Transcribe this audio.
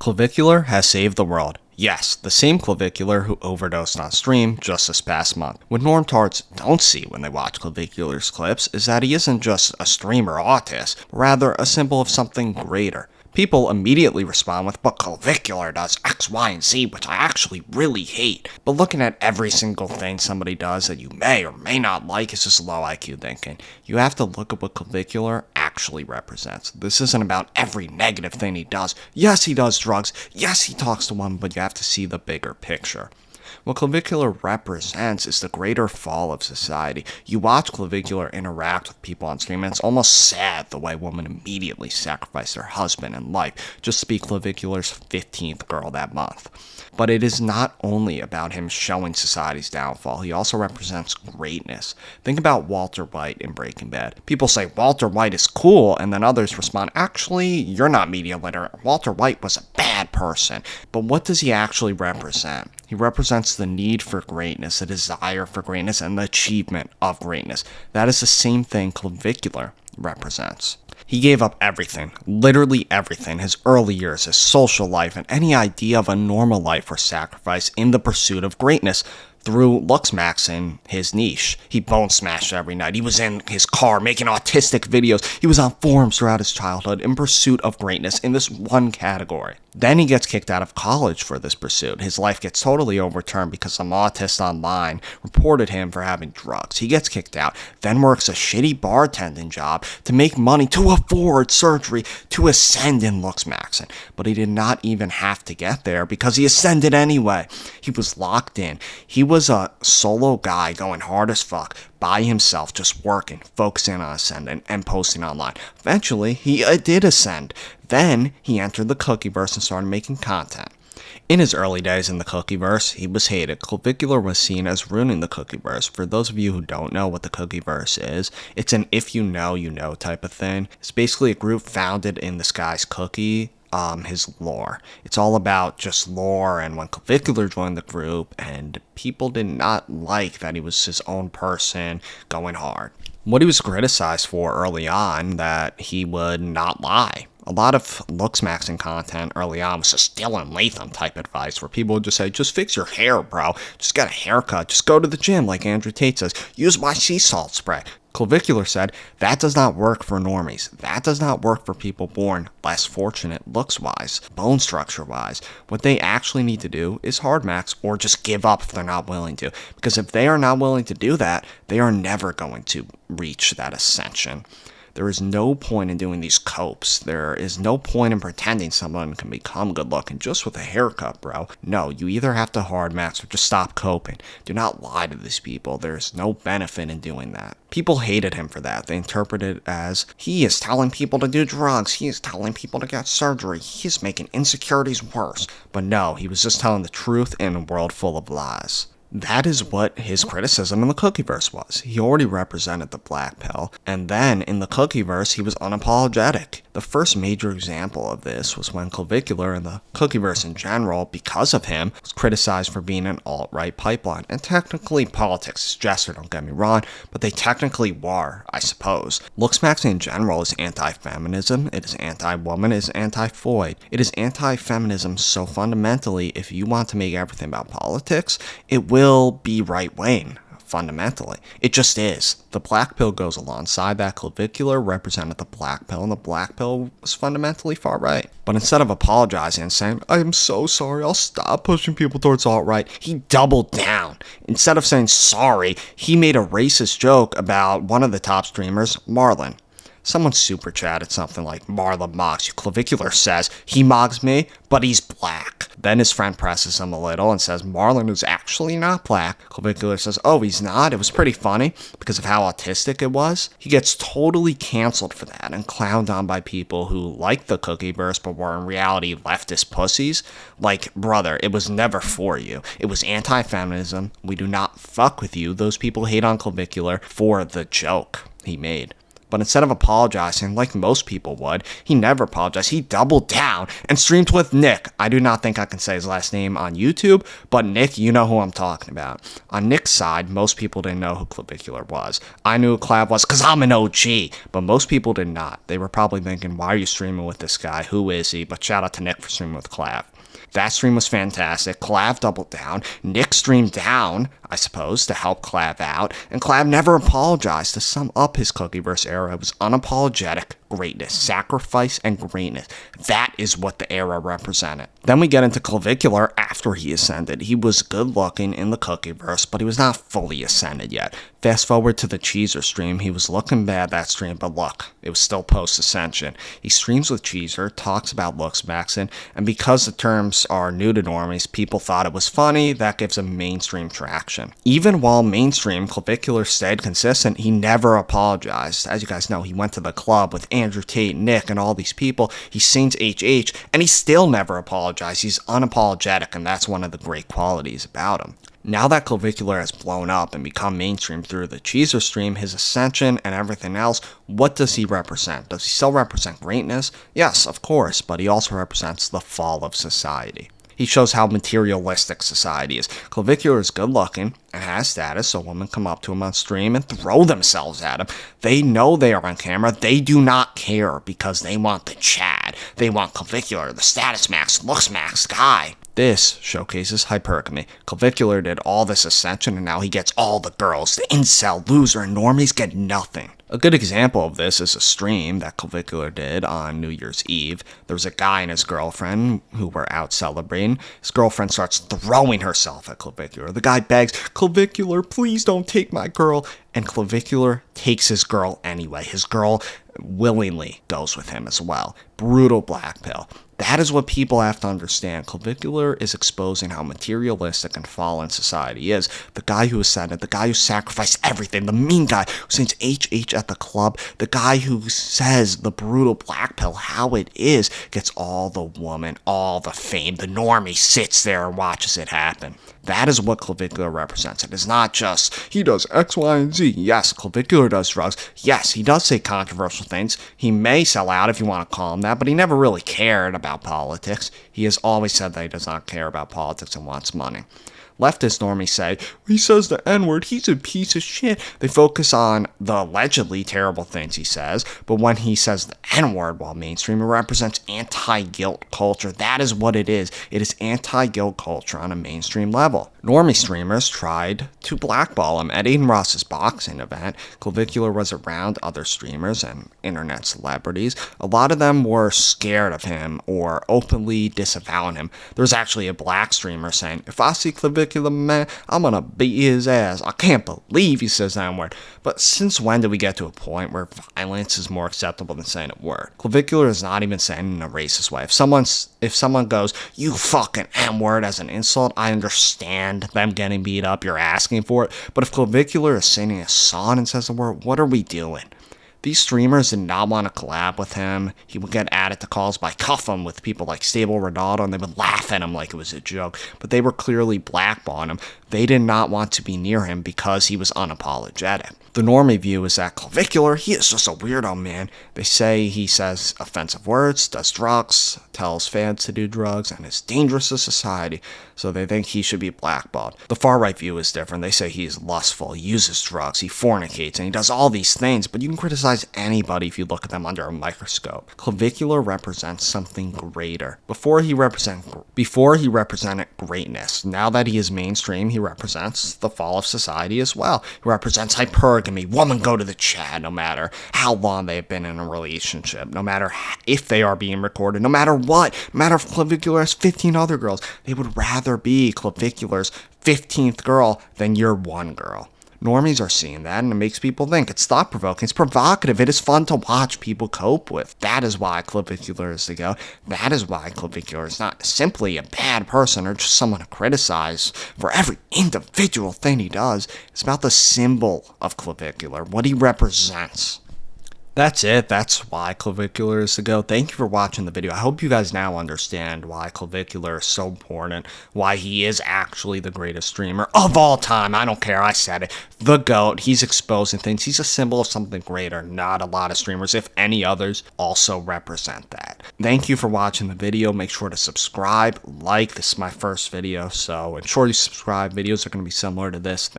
Clavicular has saved the world. Yes, the same Clavicular who overdosed on stream just this past month. What normtards don't see when they watch Clavicular's clips is that he isn't just a streamer autist, but rather a symbol of something greater. People immediately respond with, but Clavicular does X, Y, and Z, which I actually really hate. But looking at every single thing somebody does that you may or may not like is just low IQ thinking. You have to look at what Clavicular actually represents. This isn't about every negative thing he does. Yes, he does drugs. Yes, he talks to women, but you have to see the bigger picture. What Clavicular represents is the greater fall of society. You watch Clavicular interact with people on stream, and it's almost sad the way women immediately sacrifice their husband and life just to be Clavicular's 15th girl that month. But it is not only about him showing society's downfall, he also represents greatness. Think about Walter White in Breaking Bad. People say Walter White is cool, and then others respond, actually, you're not media literate. Walter White was a bad person. But what does he actually represent? He represents the need for greatness, the desire for greatness, and the achievement of greatness. That is the same thing Clavicular represents. He gave up everything, literally everything, his early years, his social life, and any idea of a normal life were sacrificed in the pursuit of greatness. Through Looksmaxxing, his niche. He bone smashed every night. He was in his car making autistic videos. He was on forums throughout his childhood in pursuit of greatness in this one category. Then he gets kicked out of college for this pursuit. His life gets totally overturned because some autist online reported him for having drugs. He gets kicked out, then works a shitty bartending job to make money to afford surgery to ascend in Looksmaxxing. But he did not even have to get there because he ascended anyway. He was locked in. He was a solo guy going hard as fuck by himself, just working, focusing on ascending, and posting online. Eventually, he did ascend. Then, he entered the Cookieverse and started making content. In his early days in the Cookieverse, he was hated. Clavicular was seen as ruining the Cookieverse. For those of you who don't know what the Cookieverse is, it's an if you know, you know type of thing. It's basically a group founded in this guy's cookie, his lore. It's all about just lore, and when Clavicular joined the group, and people did not like that he was his own person going hard. What he was criticized for early on, that he would not lie. A lot of Looksmaxxing content early on was just Dylan Latham type advice, where people would just say, just fix your hair, bro. Just get a haircut. Just go to the gym, like Andrew Tate says. Use my sea salt spray. Clavicular said, that does not work for normies. That does not work for people born less fortunate looks-wise, bone structure-wise. What they actually need to do is hard max, or just give up if they're not willing to. Because if they are not willing to do that, they are never going to reach that ascension. There is no point in doing these copes. There is no point in pretending someone can become good looking just with a haircut, bro. No, you either have to hard max or just stop coping. Do not lie to these people. There's no benefit in doing that. People hated him for that. They interpreted it as, he is telling people to do drugs. He is telling people to get surgery. He is making insecurities worse. But no, he was just telling the truth in a world full of lies. That is what his criticism in the Cookieverse was. He already represented the black pill, and then in the Cookieverse, he was unapologetic. The first major example of this was when Clavicular and the Cookieverse in general, because of him, was criticized for being an alt-right pipeline. And technically, politics is gesture, don't get me wrong, but they technically were, I suppose. Looksmaxxing in general is anti-feminism, it is anti-woman, it is anti-Floyd. It is anti-feminism, so fundamentally, if you want to make everything about politics, it will be right-wing. Fundamentally. It just is. The black pill goes alongside that. Clavicular represented the black pill, and the black pill was fundamentally far right. But instead of apologizing and saying, I'm so sorry, I'll stop pushing people towards alt-right, he doubled down. Instead of saying sorry, he made a racist joke about one of the top streamers, Marlon. Someone super chatted something like, Marlon mocks you. Clavicular says, he mocks me, but he's black. Then his friend presses him a little and says, Marlon is actually not black. Clavicular says, oh, he's not? It was pretty funny because of how autistic it was. He gets totally canceled for that and clowned on by people who like the Cookieverse but were in reality leftist pussies. Like, brother, it was never for you. It was anti-feminism. We do not fuck with you. Those people hate on Clavicular for the joke he made. But instead of apologizing like most people would, he never apologized. He doubled down and streamed with Nick. I do not think I can say his last name on YouTube, but Nick, you know who I'm talking about. On Nick's side, most people didn't know who Clavicular was. I knew who Clav was because I'm an OG, but most people did not. They were probably thinking, why are you streaming with this guy? Who is he? But shout out to Nick for streaming with Clav. That stream was fantastic. Clav doubled down. Nick streamed down, I suppose, to help Clav out. And Clav never apologized. To sum up his Cookieverse era, it was unapologetic greatness, sacrifice, and greatness. That is what the era represented. Then we get into Clavicular after he ascended. He was good looking in the Cookieverse, but he was not fully ascended yet. Fast forward to the Cheezer stream. He was looking bad that stream, but look, it was still post-ascension. He streams with Cheezer, talks about Looksmaxxing, and because the terms are new to normies, people thought it was funny. That gives him mainstream traction. Even while mainstream, Clavicular stayed consistent. He never apologized. As you guys know, he went to the club with Andrew Tate, Nick, and all these people. He sings HH, and he still never apologized. He's unapologetic, and that's one of the great qualities about him. Now that Clavicular has blown up and become mainstream through the Cheezer stream, his ascension, and everything else, what does he represent? Does he still represent greatness? Yes, of course, but he also represents the fall of society. He shows how materialistic society is. Clavicular is good looking and has status, so women come up to him on stream and throw themselves at him. They know they are on camera. They do not care because they want the Chad. They want Clavicular, the status max, looks max guy. This showcases hypergamy. Clavicular did all this ascension and now he gets all the girls. The incel, loser, and normies get nothing. A good example of this is a stream that Clavicular did on New Year's Eve. There was a guy and his girlfriend who were out celebrating. His girlfriend starts throwing herself at Clavicular. The guy begs, Clavicular, please don't take my girl. And Clavicular takes his girl anyway. His girl willingly goes with him as well. Brutal black pill. That is what people have to understand. Clavicular is exposing how materialistic and fallen society is. The guy who ascended, the guy who sacrificed everything, the mean guy who sings HH at the club, the guy who says the brutal black pill, how it is, gets all the woman, all the fame. The normie sits there and watches it happen. That is what Clavicular represents. It is not just, he does X, Y, and Z. Yes, Clavicular does drugs. Yes, he does say controversial things. He may sell out if you want to call him that, but he never really cared about politics. He has always said that he does not care about politics and wants money. Leftist normies say, he says the N-word, he's a piece of shit. They focus on the allegedly terrible things he says, but when he says the N-word while mainstream, it represents anti-guilt culture. That is what it is. It is anti-guilt culture on a mainstream level. Normie streamers tried to blackball him at Aiden Ross's boxing event. Clavicular was around other streamers and internet celebrities. A lot of them were scared of him or openly disavowing him. There was actually a black streamer saying, if I see Clavicular, man, I'm gonna beat his ass. I can't believe he says that word. But since when did we get to a point where violence is more acceptable than saying a word? Clavicular is not even saying it in a racist way. If someone goes, you fucking N-word as an insult, I understand them getting beat up. You're asking for it. But if Clavicular is singing a song and says the word, what are we doing? These streamers did not want to collab with him. He would get added to calls by Cuff'em with people like Stable Ronaldo, and they would laugh at him like it was a joke. But they were clearly blackballing him. They did not want to be near him because he was unapologetic. The normie view is that Clavicular, he is just a weirdo, man. They say he says offensive words, does drugs, tells fans to do drugs, and is dangerous to society, so they think he should be blackballed. The far-right view is different. They say he's lustful, he uses drugs, he fornicates, and he does all these things, but you can criticize anybody if you look at them under a microscope. Clavicular represents something greater. Before he represented greatness. Now that he is mainstream, he represents the fall of society as well. He represents hypergamy. Women go to the Chad no matter how long they have been in a relationship, no matter if they are being recorded, no matter what. No matter if Clavicular has 15 other girls. They would rather be Clavicular's 15th girl than your one girl. Normies are seeing that, and it makes people think. It's thought-provoking, it's provocative, it is fun to watch people cope with. That is why Clavicular is the go. That is why Clavicular is not simply a bad person or just someone to criticize for every individual thing he does. It's about the symbol of Clavicular, what he represents. That's it. That's why Clavicular is the GOAT. Thank you for watching the video. I hope you guys now understand why Clavicular is so important, why he is actually the greatest streamer of all time. I don't care. I said it. The GOAT. He's exposing things. He's a symbol of something greater. Not a lot of streamers, if any others, also represent that. Thank you for watching the video. Make sure to subscribe, like. This is my first video, so ensure you subscribe. Videos are going to be similar to this.